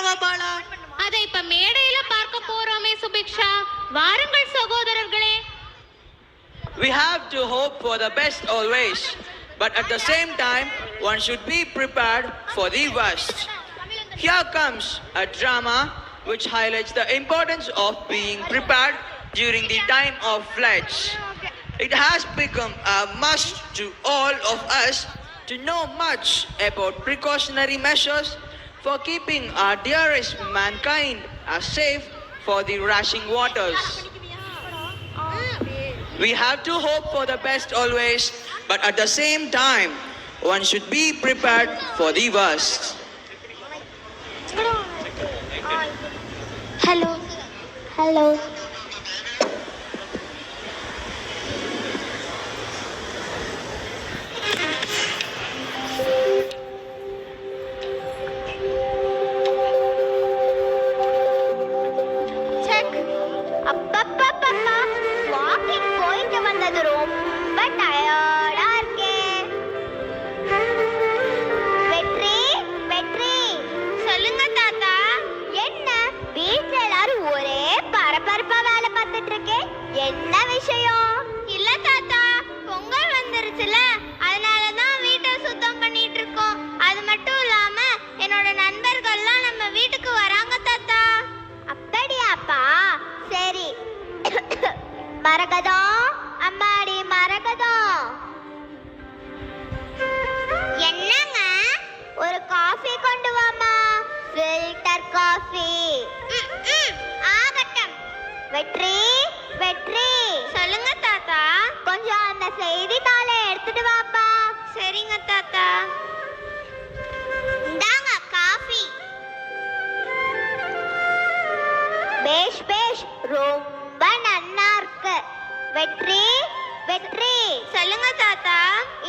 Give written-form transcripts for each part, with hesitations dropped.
வா பாலா. அதை இப்ப மேடையில பார்க்க போறோமே சுபிக்ஷா. வாருங்கள் சகோதரர்களே. We have to hope for the best always, but at the same time, one should be prepared for the worst. Here comes a drama which highlights the importance of being prepared during the time of floods. It has become a must to all of us to know much about precautionary measures for keeping our dearest mankind safe for the rushing waters. We have to hope for the best always, but at the same time, one should be prepared for the worst. Hello. Hello. Check. அப்பப்பப்பப்பா. Walking போயிட்டு வந்தது ரொம்ப டயர்டா இருக்கே. வெற்றி வெற்றி சொல்லுங்க தாத்தா. என்ன வீட்ல எல்லாரும் ஒரே பரபரப்பா வேலை பார்த்துட்டு இருக்கே, என்ன விஷயம்? இல்ல தாத்தா, பொங்கல் வந்துருச்சுல, அதனாலதான் வீட்டை சுத்தம் பண்ணிட்டு இருக்கோம். அது மட்டும் இல்லாம என்னோட நண்பர்கள்லாம் நம்ம வீட்டுக்கு வராங்க தாத்தா. அப்படியாப்பா, சரி. மரகதம், அம்மாடி மரகதம். என்னங்க? ஒரு காஃபி கொண்டு வாமா. Filter coffee. ஆகட்டும். வெற்றி வெற்றி சொல்லுங்க தாத்தா. கொஞ்சம் அந்த செய்தித்தாளை எடுத்துட்டு வாப்பா. சரிங்க தாத்தா. இந்தாங்க காஃபி. பேஷ் பேஷ், ரொம்ப நன்னா இருக்கு. வெற்றி வெற்றி சொல்லுங்க தாத்தா.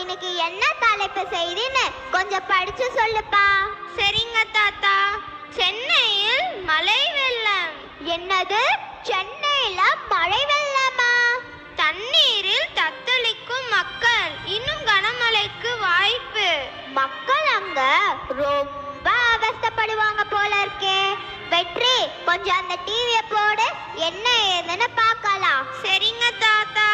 இன்னைக்கு என்ன தலைப்பு செய்தின்னு கொஞ்சம் படிச்சு சொல்லுப்பா. சரிங்க தாத்தா. சென்னையில் மழை வெள்ளம். என்னது? சென்னையில மழை வெள்ளமா? தண்ணீரில் தத்தளிக்கும் மக்கள், இன்னும் கனமழைக்கு வாய்ப்பு. மக்கள் அங்க ரொம்ப அவஸ்தைப்படுவாங்க போல இருக்கே. வெற்றி, கொஞ்சம் அந்த டிவியை போடு, என்ன ஏதுன்னு பார்க்கலாம். சரிங்க தாத்தா.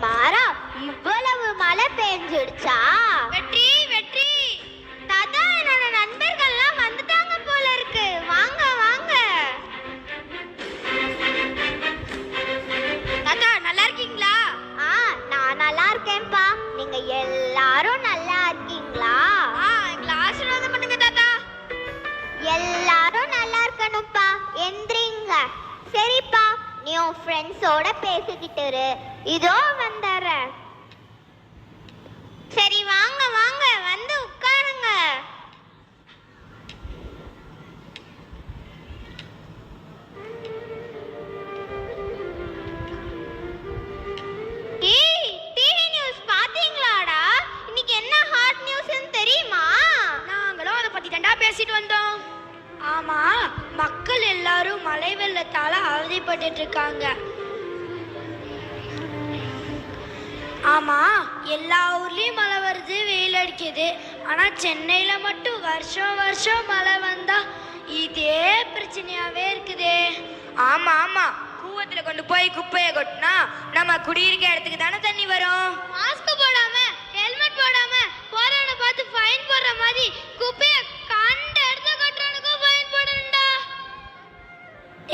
மாறா இவ்வளவு மழை பெஞ்சிடுச்சா? வெற்றி வெற்றி தாத்தா, என்னோட நண்பர்கள்லாம் வந்துட்டாங்க போல இருக்கு. வாங்க வாங்க. தாத்தா, நல்லா இருக்கீங்களா? நான் நல்லா இருக்கேன்ப்பா. நீங்க எல்லாரும் நல்லா இருக்கீங்களா? எங்களை ஆசீர்வாதம் பண்ணுங்க தாத்தா. எல்லாரும் நல்லா இருக்கணும்ப்பா. எந்திரிங்க. சரிப்பா, நீ உன் ஃப்ரெண்ட்ஸோட பேசிக்கிட்டு இரு. இதோ வந்துடுறேன். சரி, வாங்க வாங்க, வந்து உட்காருங்க. ஏய், டிவி நியூஸ் பாத்தீங்களாடா? இன்னைக்கு என்ன ஹாட் நியூஸ்னு தெரியுமா? நாங்களும் அதை பத்தி தாண்டா பேசிட்டு வந்தோம். ஆமா, மக்கள் எல்லாரும் மழை வெள்ளத்தால அவதிப்பட்டு இருக்காங்க. ஆமா, எல்லா ஊர்லயும் மழை வருது, வெயில் அடிக்குது. ஆனா சென்னையில மட்டும் வருஷம் வருஷம் மழை வந்தா இதே பிரச்சனையாவே இருக்குதே. ஆமா ஆமா, கூவத்துல கொண்டு போய் குப்பையை கொட்டினா நம்ம குடியிருக்க இடத்துக்கு தானே தண்ணி வரும். மாஸ்க் போடாம, ஹெல்மெட் போடாம போறவனை பார்த்து ஃபைன் போடுற மாதிரி குப்பையை கண்ட இடத்துல கொட்டுறவனுக்கு ஃபைன் போடணும்டா.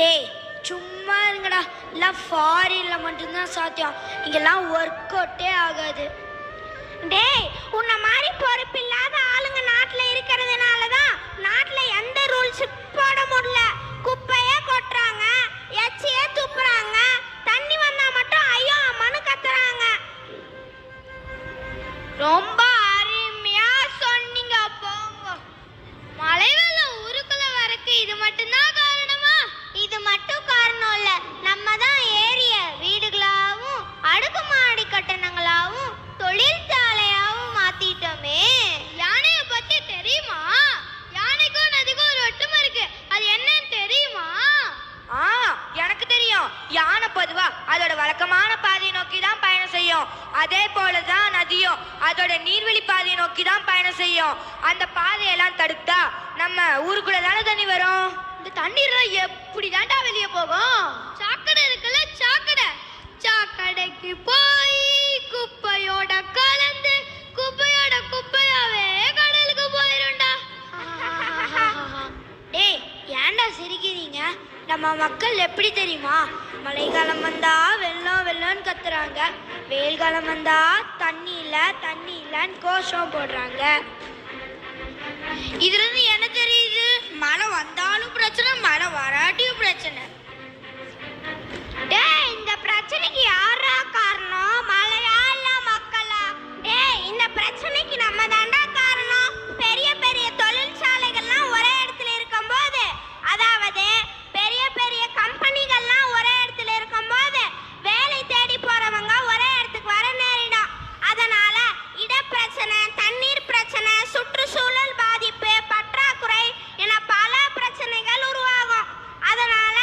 ஏய், சும்மா இருங்கடா. எல்லாம் ஃபாரின்ல மட்டும்தான் சாத்தியம், இங்கெல்லாம் ஒர்க் அவுட்டே ஆகாது. டேய், உன்ன மாதிரி பொறுப்பில்லாத ஆளுங்க நாட்டுல இருக்கிறதுனால தான் நாட்டுல எந்த ரூல்ஸ் போட முடியல. குப்பையே கொட்டுறாங்க, எச்சியே துப்புறாங்க, தண்ணி வந்தா மட்டும் ஐயோ அம்மான்னு கத்துறாங்க. ரொம்ப நோக்கி தான் பயணம் செய்யும். அந்த பாதையெல்லாம் தடுத்தா நம்ம ஊருக்குள்ள தானே தண்ணி வரும். இந்த தண்ணீர்லாம் எப்படி தாண்டா வெளியே போகும்? சாக்கடை இருக்குல்ல, சாக்கடை. சாக்கடைக்கு போய் குப்பையோட கலந்து குப்பையோட குப்பையாவே கடலுக்கு போயிரும்டா. டேய், ஏன்டா சிரிக்கிறீங்க? நம்ம மக்கள் எப்படி தெரியுமா? மழைக்காலம் வந்தா வெள்ளம் வெள்ளம்னு கத்துறாங்க, வெயில் காலம் வந்தா தண்ணி இல்லைன்னு கோஷம் போடுறாங்க. இதுல இருந்து என்ன தெரியுது? மழை வந்தாலும் பிரச்சனை, மழை வராட்டியும் பிரச்சனை. டேய், இந்த பிரச்சனைக்கு யாரா காரணம்? மழையா இல்ல மக்களா? டேய், இந்த பிரச்சனைக்கு நம்ம தாண்டா காரணம். பெரிய பெரிய தொழிற்சாலைகள்லாம் ஒரே இடத்துல இருக்கும்போது, அதாவது பெரிய பெரிய கம்பெனிகள்லாம் ஒரே இடத்துல இருக்கும்போது வேலை தேடி போறவங்க ஒரே இடத்துக்கு வர நேரிடும். அதனால இடப்பிரச்சனை, தண்ணீர் பிரச்சனை, சுற்றுச்சூழல் பாதிப்பு, பற்றாக்குறை என பல பிரச்சனைகள் உருவாகும். அதனால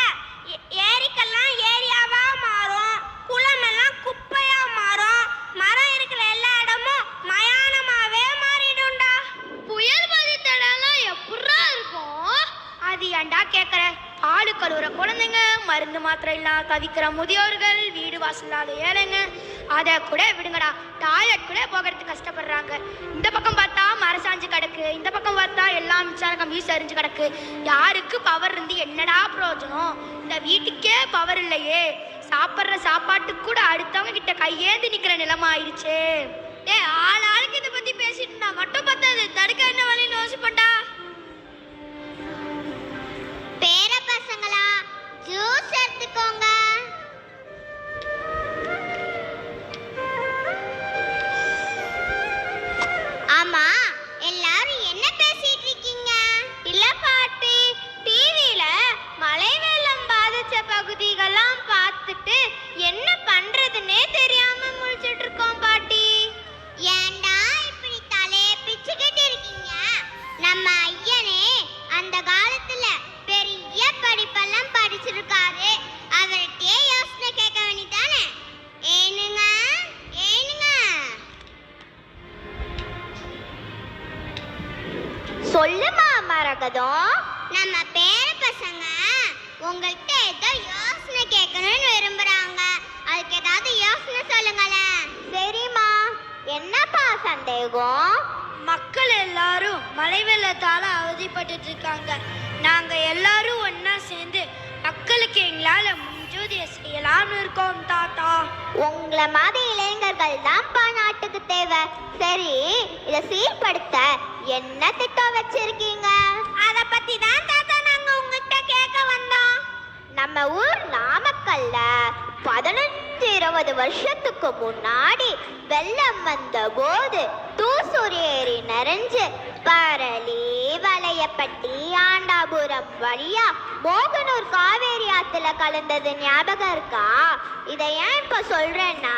ஏரிக்கெல்லாம் ஏரியாவா மாறும், குளமெல்லாம் குப்பையா மாறும், மரம் இருக்கிற எல்லா இடமும் மயானமாவே மாறிடும்டா. புயல் பாதித்த இடம்லாம் எப்படா இருக்கும்? அது ஏன்டா கேட்குற? ஆடு கழுவுற குழந்தைங்க, மருந்து மாத்திரை இல்லாம தவிக்கிற முதியோர்கள், வீடு வாசல் இல்லாத ஏழைங்க, அதை கூட விடுங்கடா, டாய்லெட் கூட போகிறதுக்கு கஷ்டப்படுறாங்க. இந்த பக்கம் பார்த்தா மரம் சாஞ்சு கிடக்கு, இந்த பக்கம் பார்த்தா எல்லாம் மின்சார கம்பி சரிஞ்சு கிடக்கு. யாருக்கு பவர் இருந்து என்னடா பிரயோஜனம்? இந்த வீட்டுக்கே பவர் இல்லையே, சாப்பிட்ற சாப்பாட்டுக்கு கூட அடுத்தவங்க கிட்ட கையேந்தி நிற்கிற நிலைமை ஆயிடுச்சு. ஆளுக்கு இதை பத்தி பேசிட்டு இருந்தா மட்டும் பத்தாது, தடுக்க என்ன வழின்னு யோசிப்பண்டா. பேர பசங்களா, ஜூஸ் எடுத்துக்கோங்க. ஆமா, எல்லாரும் என்ன பேசிட்டு இருக்கீங்க? இல்ல பாட்டி, டிவில மழை வெள்ளம் பாதிச்ச பகுதிகள்லாம் பார்த்துட்டு என்ன பண்றதுன்னே தெரியாம முழிச்சிட்டு இருக்கோம் பாட்டி. ஏண்டா இப்படி தலையை பிச்சுக்கிட்டு இருக்கீங்க? நம்ம ஐயனே அந்த காலத்துல பெரிய படிப்பெல்லாம் படிச்சிருக்காரு, அவர்கிட்டயே யோசனை கேட்க வேண்டியதானே? ஏனுங்க ஏனுங்க சொல்லுமா மரகதம். நம்ம பேர பசங்க உங்கள்கிட்ட ஏதோ யோசனை கேட்கணும்னு விரும்புறாங்க, அதுக்கு ஏதாவது யோசனை சொல்லுங்களேன். சரிம்மா, என்னப்பா சந்தேகம்? மக்கள் எல்லாரும் மழை வெள்ளத்தால அவதிப்பட்டு இருக்காங்க. நாங்க எல்லாரும் ஒன்னா சேர்ந்து மக்களுக்கு எங்களால முடிஞ்சதை செய்யலாம்னு இருக்கோம் தாத்தா. உங்களை மாதிரி இளைஞர்கள் தான்ப்பா நாட்டுக்கு தேவை. சரி, இதை சீர்படுத்த என்ன திட்டம் வச்சிருக்கீங்க? அத பத்தி தான் தாத்தா நாங்க உங்ககிட்ட கேட்க வந்தோம். நம்ம ஊர் நாமக்கல்ல 15-20 வருஷத்துக்கு முன்னாடி வெள்ளம் வந்த போது தூசூர் ஏரி நிறைஞ்சு பரளி, வளையப்பட்டி, ஆண்டாபுரம் வழியா மோகனூர் காவேரி ஆத்துல கலந்தது ஞாபகம் இருக்கா? இதை ஏன் இப்ப சொல்றேன்னா,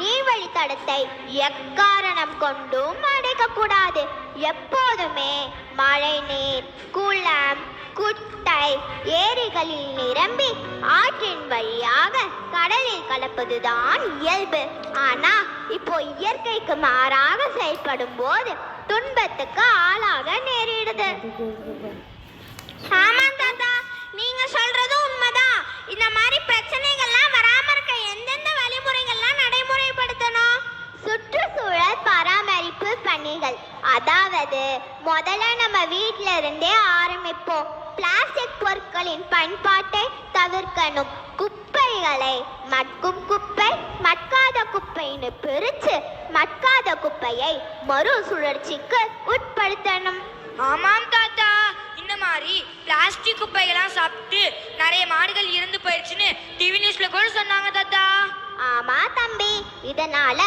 நீர்வழித்தடத்தை எக்காரணம் கொண்டும் அடைக்க கூடாது. எப்போதுமே மழை நீர் குளம், குட்டை, ஏரிகளில் நிரம்பி ஆற்றின் வழியாக கடலில் கலப்பதுதான் இயல்பு. ஆனா இப்போ இயற்கைக்கு மாறாக செயல்படும் போது துன்பத்துக்கு ஆளாக நேரிடுது. ஆமா தாத்தா, நீங்க சொல்றது உண்மைதான். இந்த மாதிரி பிரச்சனைகள்லாம் வராம இருக்க எந்தெந்த வழிமுறைகள்லாம் நடைமுறைப்படுத்தணும்? சுற்றுச்சூழல் பராமரிப்பு பணிகள், அதாவது முதல்ல நம்ம வீட்ல இருந்தே ஆரம்பிப்போம். பிளாஸ்டிக் பொருட்களின் பயன்பாட்டை தவிர்க்கணும். குப்பைகளை மட்கும் குப்பை, மட்காத குப்பைன்னு பிரிச்சு மட்காத குப்பையை மறுசுழற்சிக்கு உட்படுத்தணும். ஆமாம் தாத்தா, இந்த மாதிரி பிளாஸ்டிக் குப்பைகள்லாம் சாப்பிட்டு நிறைய மாடுகள் இறந்து போயிடுச்சுன்னு டிவி நியூஸ்ல கூட சொன்னாங்க தாத்தா. ஆமா தம்பி, இதனால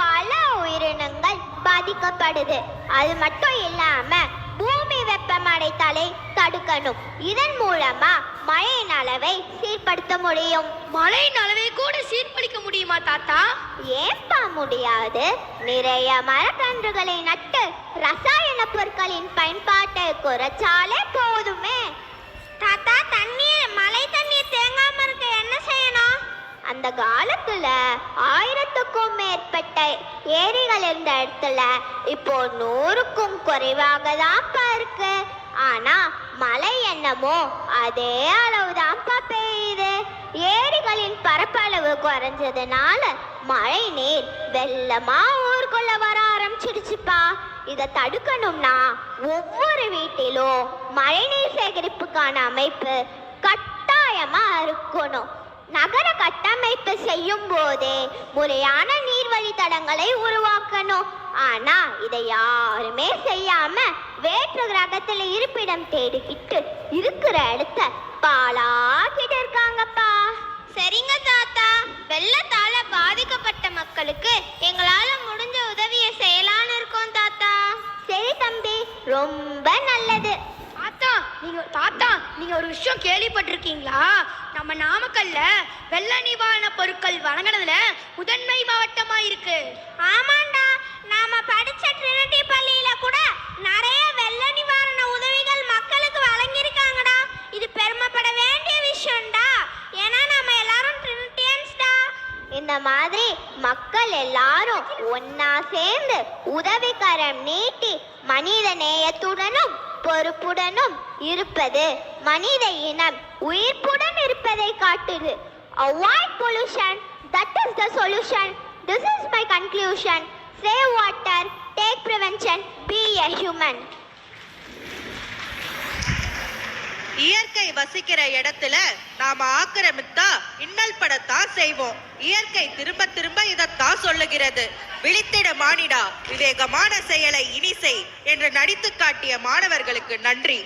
பல உயிரினங்கள் பாதிக்கப்படுது. அது மட்டும் இல்லாம பூமி வெப்பமடைதலை தடுக்கணும். இதன் மூலமா மழையின் அளவை சீர்படுத்த முடியும். மழையின் அளவை கூட சீர்படுத்த முடியுமா தாத்தா? ஏன்பா முடியாது? நிறைய மரக்கன்றுகளை நட்டு ரசாயன பொருட்களின் பயன்பாட்டை குறைச்சாலே போதுமே. தாத்தா, மழை தண்ணீர் தேங்காம இருக்க என்ன செய்யணும்? அந்த காலத்துல 1000க்கும் மேற்பட்ட ஏரிகள் இருந்த இடத்துல இப்போ 100க்கும் குறைவாக தான்ப்பா இருக்கு. ஆனா மழை என்னமோ அதே அளவுதான்ப்பா பெய்யுது. ஏரிகளின் பரப்பளவு குறைஞ்சதுனால மழை நீர் வெள்ளமா ஊருக்குள்ள வர ஆரம்பிச்சிடுச்சுப்பா. இதை தடுக்கணும்னா ஒவ்வொரு வீட்டிலும் மழைநீர் சேகரிப்புக்கான அமைப்பு கட்டாயமா இருக்கணும். நகர கட்டமைப்பு செய்யும் போதே முறையான நீர்வழி தடங்களை உருவாக்கணும். ஆனா இதை யாருமே செய்யாம வேற்று கிரகத்துல இருப்பிடம் தேடிக்கிட்டு இருக்கிற இடத்த பாழாக்கிட்டு இருக்காங்கப்பா. சரிங்க தாத்தா, வெள்ளத்தால பாதிக்கப்பட்ட மக்களுக்கு எங்களால முடிஞ்ச உதவியை செய்யலான்னு இருக்கோம் தாத்தா. சரி தம்பி, ரொம்ப நல்லது. தாத்தா நீங்க ஒரு விஷயம் கேள்விப்பட்டிருக்கீங்களா? நம்ம நாமக்கல்ல வெள்ள நிவாரண பொருட்கள் வழங்கினதுல முதன்மை மாவட்டமா இருக்கு. ஆமாண்டா, நாம படிச்ச ட்ரினிட்டி பள்ளியில கூட நிறைய வெள்ள நிவாரண உதவிகள் மக்களுக்கு வழங்கியிருக்காங்கடா. இது பெருமைப்பட வேண்டிய விஷயம்டா. ஏன்னா நம்ம எல்லாரும் ட்ரினிட்டியன்ஸ்டா. இந்த மாதிரி மக்கள் எல்லாரும் ஒன்னா சேர்ந்து உதவிக்கரம் நீட்டி மனித நேயத்துடனும் பொறுப்புடனும் இருப்பது மனித இனம் உயிர்ப்புடன் இருப்பதை காட்டுது. Avoid pollution, that is the solution. This is my conclusion. Save water, take prevention, be a human. இயற்கை வசிக்கிற இடத்துல நாம ஆக்கிரமித்தா இன்னல் படத்தான் செய்வோம். இயற்கை திரும்ப திரும்ப இதத்தான் சொல்லுகிறது. விழித்திட மானிடா, விவேகமான செயலை இனி செய் என்று நடித்து காட்டிய மாணவர்களுக்கு நன்றி.